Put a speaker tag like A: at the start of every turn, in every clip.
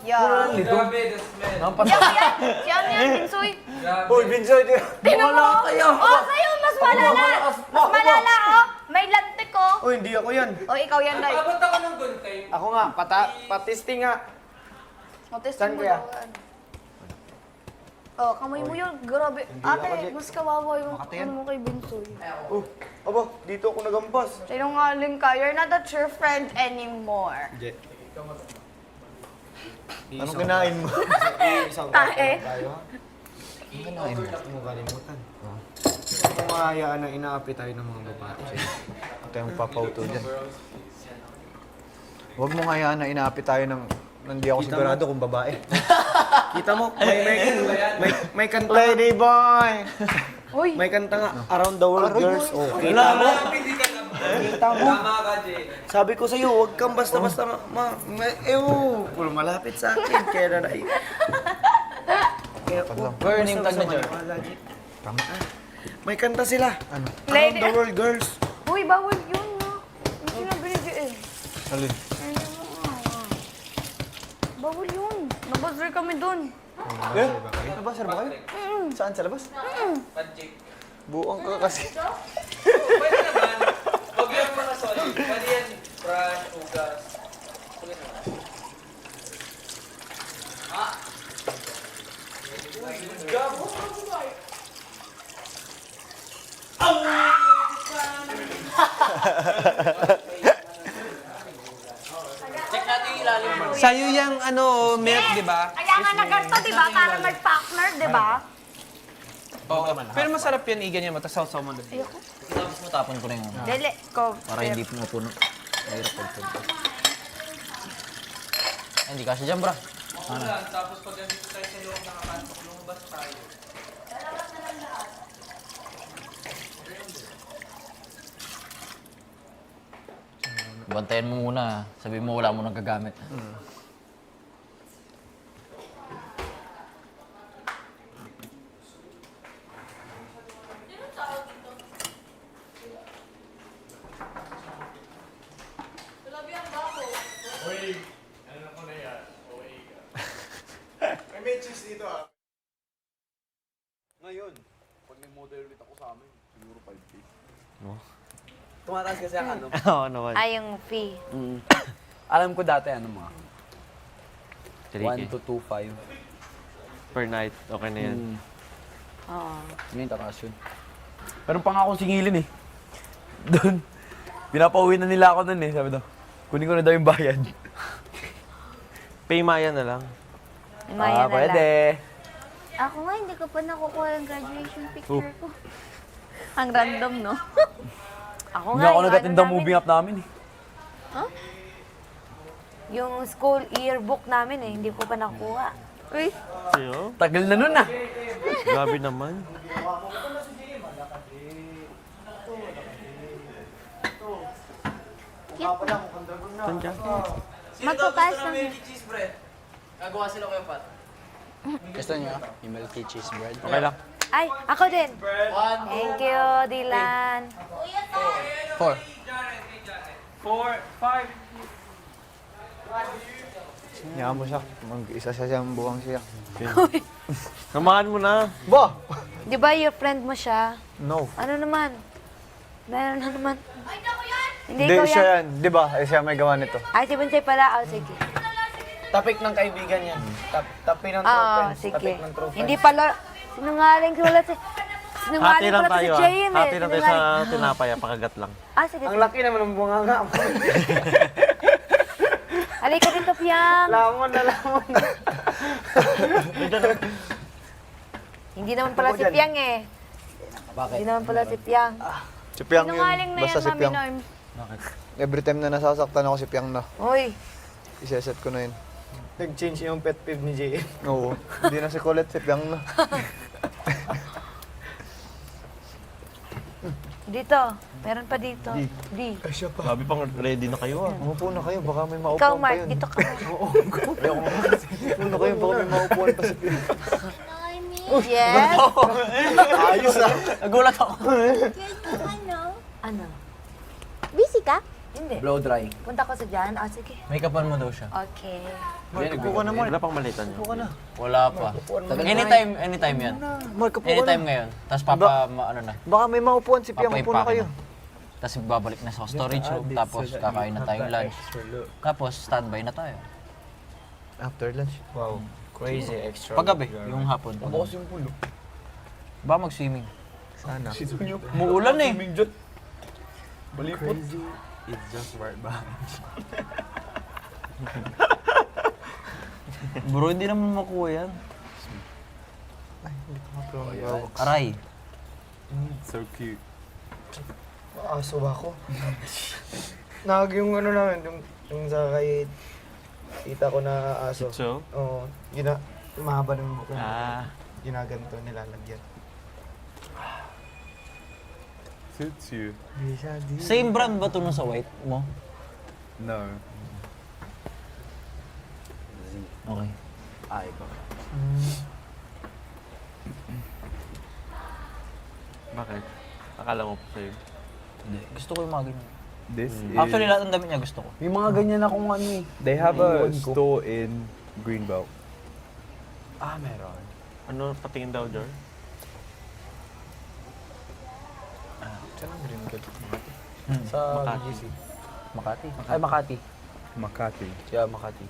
A: Yeah.
B: Grabe, the smell.
A: Hindi ako yan. Si ano yan, Binsoy?
C: Uy, Binsoy, di.
A: Tingnan mo. Oh, sa'yo, mas malala. Mas malala, oh. May lantik, oh.
C: Uy, hindi ako yan.
A: Oh, ikaw yan, Day.
B: Abot ako ng guntay.
C: Ako nga, patisting nga.
A: Matesting
C: Saan
A: mo
C: kaya?
A: daw yan. Oh, kamay mo yun. Grabe. Ate, mas kawawa yung ano mo kay Binsoy.
C: Aba, dito ako nagampas.
A: Sinungaling ka. You're not a true friend anymore.
C: Anong kinain mo? Isang
A: Tae.
C: tayo, ha? Anong kinain mo? Hindi mo kalimutan. Kung mahayaan na inaapi tayo ng mga babae.
D: Ito yung papauto dyan. Huwag mo hayaan na inaapi tayo ng hindi ako sigurado kung babae.
C: Kita mo, may kanta.
D: Lady boy!
A: Uy,
C: May kanta nga, Around the World Girls. Oh, kita mo? Kita mo?
B: Tama ka, Jay.
C: Sabi ko sa'yo, huwag kang basta-basta Puro malapit sa akin, kaya na
B: Burning tag na dyan.
C: May kanta sila. Ano? Around
A: Lady-
C: the World Girls.
A: uy, bawal yun, no? Hindi sinabi ni JL.
D: Alin?
A: Bawal yun. Nabuzzer kami dun.
D: Nabasar ba kayo? Saan? Sa labas?
B: Panchik.
D: Buong ka kasi.
B: Pwede naman. Huwag yung mga solid. Pwede yan, brush, hugas. Pwede naman. Uy, gabo. Check natin yung ilalim mo.
E: Sa'yo yung ano, milk, di ba?
A: Kaya nga na ganito, di ba? Para mag-partner, di ba?
E: Oo. Pero masarap yan, iganyan mo, tapos sausaw mo doon.
A: Ayoko.
F: Tapos matapon ko na yung
A: Dali, ko.
F: para hindi pumupuno. Mahirap pagpunta. Ay, hindi kasi dyan, bra.
B: Ulan, tapos pag nandito tayo sa loob ng akantok, lumabas tayo.
F: Bantayan mo muna. Sabi mo wala mo nang gagamit.
C: May cheese dito ah. Ngayon, pag may model ulit ako sa amin, siguro 5K.
G: Tumataas kasi ang ano.
D: Oo naman.
A: Ay, yung fee.
G: Alam ko dati ano mga
D: 3K
G: 1 to 2.5.
D: per night. Okay na yan.
A: Oo.
G: Ngayon tataas yun. Pero pa nga akong singilin eh. Doon. Pinapauwi na nila ako doon eh. Sabi daw, kunin ko na daw yung bayad.
D: Pay Maya na lang.
A: Maya na
G: pwede.
A: lang. Ako nga, hindi ko pa nakukuha yung graduation picture ko. Ang random, no? Ako
G: Hindi
A: nga,
G: ako
A: yung
G: nagatindang
A: ano
G: moving up namin eh.
A: Yung school yearbook namin eh, hindi ko pa nakuha. Uy,
D: Sa'yo?
G: Tagal na nun ah.
D: Grabe naman. Saan dyan?
A: magpapayas lang yun.
B: cheese bread. Gagawa sila kayo, Pat.
G: Gusto niyo? Yung milky cheese bread.
D: Okay lang.
A: Ay, ako din. Thank you, Dylan.
G: 4.
B: 4, 5.
D: Hayaan mo siya. Mag-isa siya siyang buwang siya. Samahan mo na.
C: Ba!
A: Di ba your friend mo siya?
D: No.
A: Ano naman? Meron na naman. Hindi,
D: Hindi,
A: ikaw
D: siya
A: yan.
D: yan. Di ba? Eh, siya may gawa nito.
A: Ay, si Bonsai pala. Oh, sige.
C: Tapik ng kaibigan yan. Tapi ng true
A: Oo,
C: friends.
A: sige.
C: Tapik ng true friends.
A: Hindi pala, sinungaling wala si...
D: Hati
A: Sinungaling
D: lang
A: pala si
D: tayo ah.
A: JM eh.
D: Hati lang tayo sa tinapay. Pakagat lang.
A: Ah, sige.
C: Ang
A: sige.
C: laki naman ng bunganga mo.
A: Halika dito, Piang.
C: Lamon na lamon na.
A: Hindi naman pala si Piang eh.
F: Bakit?
A: Hindi naman pala si Piang.
D: Si Piang
A: Sinungaling
D: yun.
A: na yan,
D: Basta si
A: Mami
D: Piang.
A: Norm.
D: Every time na nasasaktan ako si Piang na.
A: Uy,
D: Iseset ko na yun.
C: Nag-change yung pet peeve ni JM.
D: Oo. Hindi na si Colette, si Piang na.
A: dito. Meron pa dito. D.
D: Sabi pang ready na kayo ah. Umupo na kayo, baka may
A: Ikaw,
D: maupuan pa
A: Mark,
D: yun.
A: dito ka.
D: Umupo na kayo, baka may maupuan pa si Piang.
A: Yes?
D: Ayos ah.
G: Nagulat ako.
A: Ano?
H: Busy ka?
A: Hindi.
G: Blow dry.
A: Punta ko sa dyan. Ah, sige.
F: Make-upan mo daw siya.
A: Okay.
D: Upo ka na, Mark. Wala pang malitan niyo. Upo ka na.
F: Wala pa.
G: Tagal
F: Anytime yan.
D: Mark, upo ka
F: Anytime
D: na.
F: ngayon. Tapos ano na.
D: Baka may maupuan si Pia. Upo na
F: Papaipakin
D: kayo.
F: na. Tapos babalik na sa storage room. Tapos kakain na tayong lunch. Tapos standby na tayo.
D: After lunch.
C: Wow. Crazy extra.
F: Paggabi, yung hapon.
G: Bukas yung pulo.
F: Ba mag-swimming?
D: Sana.
F: Muulan eh.
G: Balipot.
C: It's just right behind.
F: Bro, hindi naman makuha yan. Aray.
C: So cute.
H: Aso ba ako? Yung ano namin, yung sa kay tita ko na aso.
D: So?
H: Oo, mahaba ng buko.
D: Ah.
H: Ginaganto, nilalagyan.
C: Suits you.
F: Same brand ba ito nung sa white mo?
C: No.
F: Okay.
G: Ay, ba?
D: Bakit? Akala mo pa sa'yo.
F: Hindi. Gusto ko yung mga ganyan.
C: This is...
F: Actually, lahat ng damit niya gusto ko.
G: May mga ganyan akong ano eh.
C: They have a store in Greenbelt.
G: Ah, meron.
D: Ano patingin daw, Jor?
H: Saan ang green gold?
G: Sa
D: Makati.
G: BGC. Makati? Ay, Makati.
C: Makati.
G: Siya, Makati.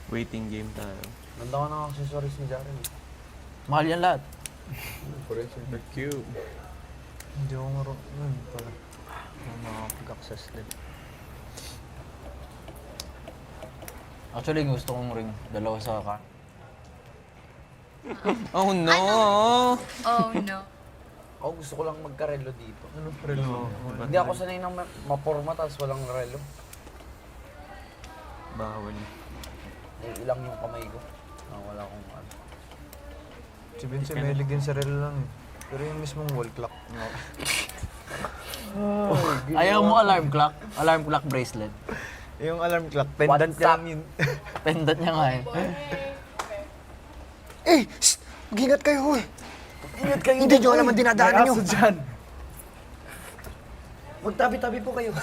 D: Waiting game tayo.
G: Ganda ka ng accessories ni Jaren.
F: Mahal yan lahat.
C: They're cute.
H: Hindi ako marunong pala. Makakapag-access din.
F: Actually, gusto kong ring. Dalawa sa car.
E: Oh no!
A: Oh, no.
G: Ako gusto ko lang magkarelo dito.
H: Ano relo?
G: Hindi ako sanay ng maporma tapos walang relo.
D: Bawal.
G: Ilang yung kamay ko. Wala akong ano.
H: Si Vince may ligyan sa relo lang eh. Pero yung mismong wall clock.
F: Ayaw mo alarm clock? Alarm clock bracelet.
H: Yung alarm clock, pendant
G: What's
H: niya
G: up?
H: lang yun.
F: Pendant niya nga eh.
H: Eh! Shh! Mag-ingat kayo eh! Ingat kayo! Hindi nyo alam ang dinadaanan nyo!
C: dyan.
H: Magtabi-tabi po kayo.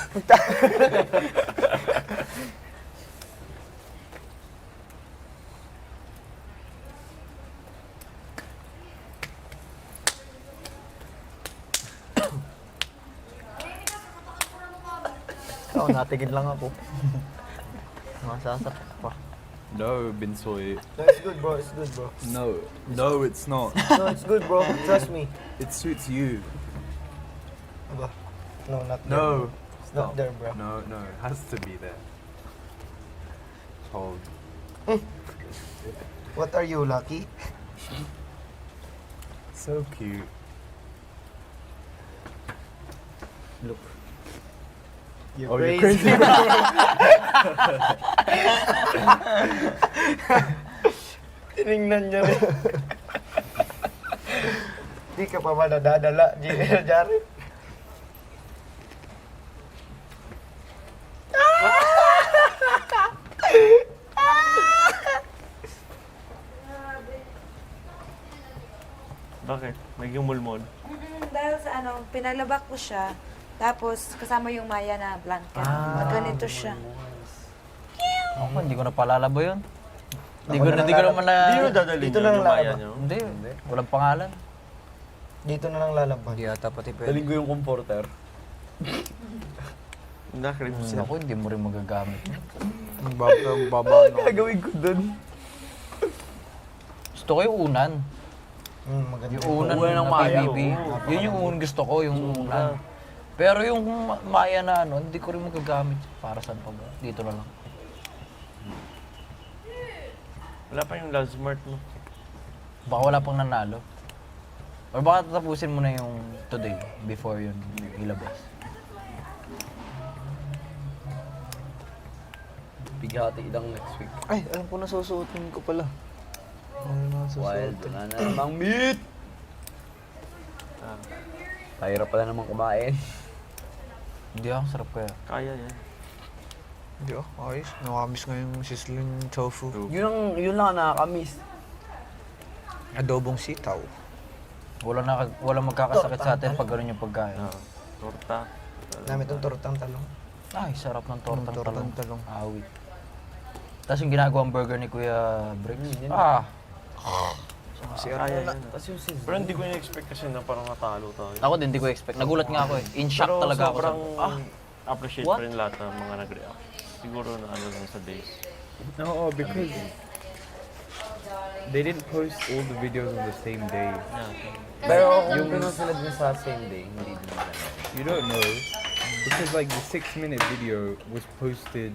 G: Oo, natigil lang ako. Masasak pa.
C: No, Binsoy.
H: No, it's good bro, it's good bro.
C: No. No, it's not.
H: No, it's good bro, trust me.
C: It suits you.
H: Aba? No, not there.
C: No.
H: Not there bro.
C: No, no. It has to be there. Hold.
H: What are you, Lucky?
C: So cute.
H: You're
C: Oh,
H: crazy.
C: you're crazy.
H: Tinignan niya rin. Di ka pa ba nadadala, Jared?
D: Bakit? Naging-mulmol.
I: Dahil sa pinalabak ko siya, tapos kasama yung Maya na blanket. Ganito siya.
F: Ako, hindi ko na palalabo yun. Hindi ko naman na...
D: Hindi mo dadalhin
H: Dito
D: yun
H: na
D: yung
H: lang
D: maya
H: lalabas.
D: niyo?
F: Hindi. Walang pangalan.
H: Dito na lang lalabas.
G: Hindi ata pati pwede. Daling ko yung comforter.
D: Nakrib siya.
F: Ako, hindi mo rin magagamit.
H: Ang baba no.
G: Gagawin ko dun.
F: Gusto ko yung unan.
H: Maganda.
F: Yung unan
G: Unan ng
F: na
G: Maya,
F: PBB. Yun yung unan gusto ko, yung unan. Pero yung Maya na hindi ko rin magagamit. Para saan pa ba? Dito na lang.
D: Wala pa yung Love Smart mo.
F: Baka wala pang nanalo. Or baka tatapusin mo na yung today before yun ilabas.
G: Bighati lang next week.
H: Ay, alam ko na susuotin ko pala.
G: Wild, wala na namang meat! Tahirap pala namang kumain.
F: Hindi ako sarap kaya.
D: Kaya yan.
H: Hindi ayos. Nakamiss nga yung sizzling tofu.
G: Yun lang ang nakakamiss.
E: Adobong sitaw.
F: Wala magkakasakit sa atin pag ganun yung pagkain.
D: Torta.
H: Dami itong tortang talong.
F: Ay, sarap ng tortang talong.
C: talong.
F: Awit. Tapos yung ginagawang burger ni Kuya Briggs.
D: Kaya yan. Pero hindi ko na-expect kasi na parang natalo tayo.
F: Ako din, hindi ko expect. Nagulat nga ako eh. In shock
D: Pero
F: talaga ako.
D: sobrang
F: Sabi,
D: appreciate
F: What?
D: pa rin lahat ng mga nag-react. Siguro na ano lang sa days.
G: No, because they didn't post all the videos on the same day.
C: Pero kung pinusunod niya sa same day, hindi din maganda.
G: You don't know because like the 6-minute video was posted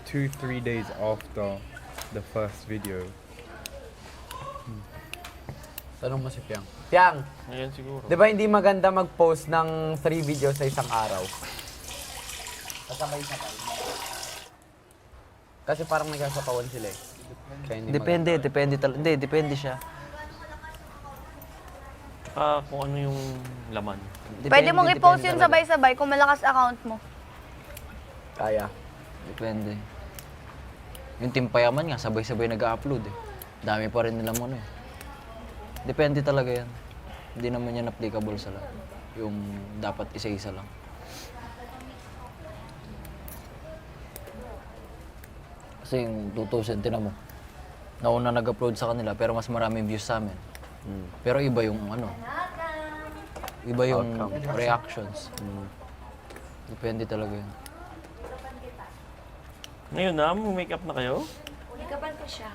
G: 2-3 days after the first video.
C: Tanong mo si Piang. Piang,
D: Ngayon siguro.
C: di ba hindi maganda mag-post ng 3 videos sa isang araw? Kasi parang nagkasapawan sila eh. Kaya hindi
F: depende siya.
D: Kung ano yung laman.
A: Pwede mong i-post yun sabay-sabay kung malakas account mo.
C: Kaya.
F: Depende. Yung Team Payaman nga, sabay-sabay nag-upload eh. Dami pa rin nila mo eh. Depende talaga yan. Hindi naman yan applicable sa lahat. Yung dapat isa-isa lang. Kasi yung 2,000, tinan mo. Nauna nag-upload sa kanila pero mas maraming views sa amin. Pero iba yung ano. Iba yung reactions. Depende talaga yun.
D: Ngayon na, make-up na kayo?
I: Ikaban ko siya.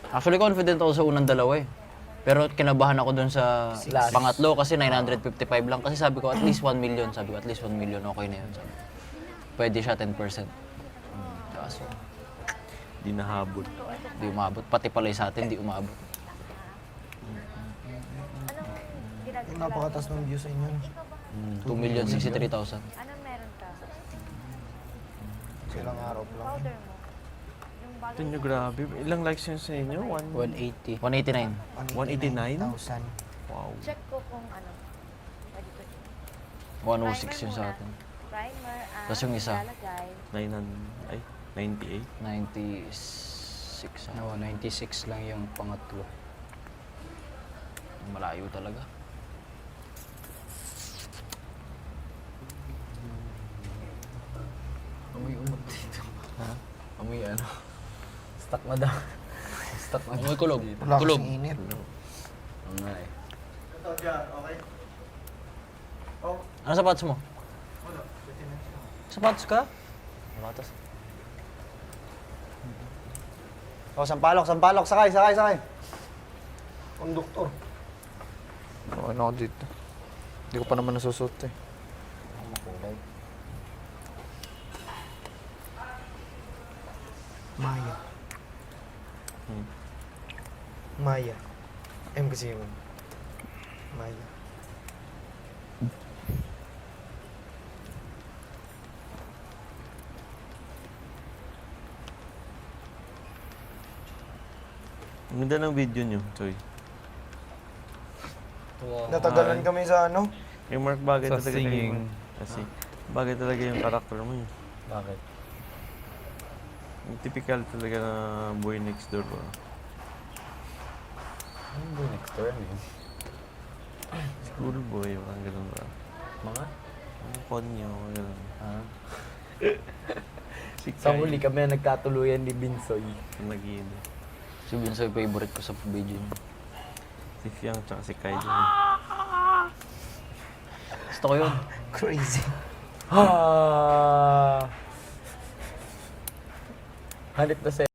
F: Actually, confident ako sa unang dalawa eh. Pero kinabahan ako dun sa pangatlo kasi 955 lang. Kasi sabi ko, at least 1 million. Sabi ko, at least 1 million, okay na yun. Sabi ko. Pwede siya 10%. Kaso,
D: Di nahabol.
F: di umabot. Pati pala sa atin, di umabot.
H: Yung napakatas ng views sa inyo.
F: 2,063,000.
A: Anong meron ka?
H: Ilang araw pa lang.
A: Powder mo.
D: Ito nyo, grabe. Ilang likes yun sa inyo?
F: 189.
D: 189?
H: 1,000.
D: Wow.
A: Check ko kung ano. Pwede ko.
F: 106 yun sa atin.
A: Primer ang
F: Tapos yung isa?
A: lalagay.
D: 98?
F: 96.
E: No, 96 lang yung pangatlo.
F: Malayo talaga.
C: Amoy umot dito. Ha? Amoy ano? Stuck na daw. Stuck na daw.
F: May kulog.
H: Wala
F: Kulog.
H: kasing init.
C: Oo nga eh.
F: Ano sapatos mo? Sapatos ka? Sapatos.
C: Oh, sampalok. Sakay.
H: Konduktor.
C: Ano ako dito? Hindi ko pa naman nasusuot eh.
H: Maya. Maya. M kasi yun. Maya.
D: Ang ganda ng video nyo, Choy.
H: Natagalan kami sa ano.
D: Yung Mark, bagay
G: Sa
D: talaga
G: singing.
D: yung... Kasi, bagay talaga yung karakter mo yun.
C: Bakit?
D: Yung typical talaga na boy next door ba?
C: Anong boy next door yun?
D: School boy, parang gano'n ba?
C: Mga?
D: Ang konyo, gano'n. Si
C: Sa
D: Kai,
C: huli kami nagkatuluyan ni Binsoy.
D: nag-iin.
F: Si Binsoy, favorite ko sa video niya.
D: Si Fiang tsaka si Kai din.
F: Gusto ko yun.
H: Crazy.
C: 100%.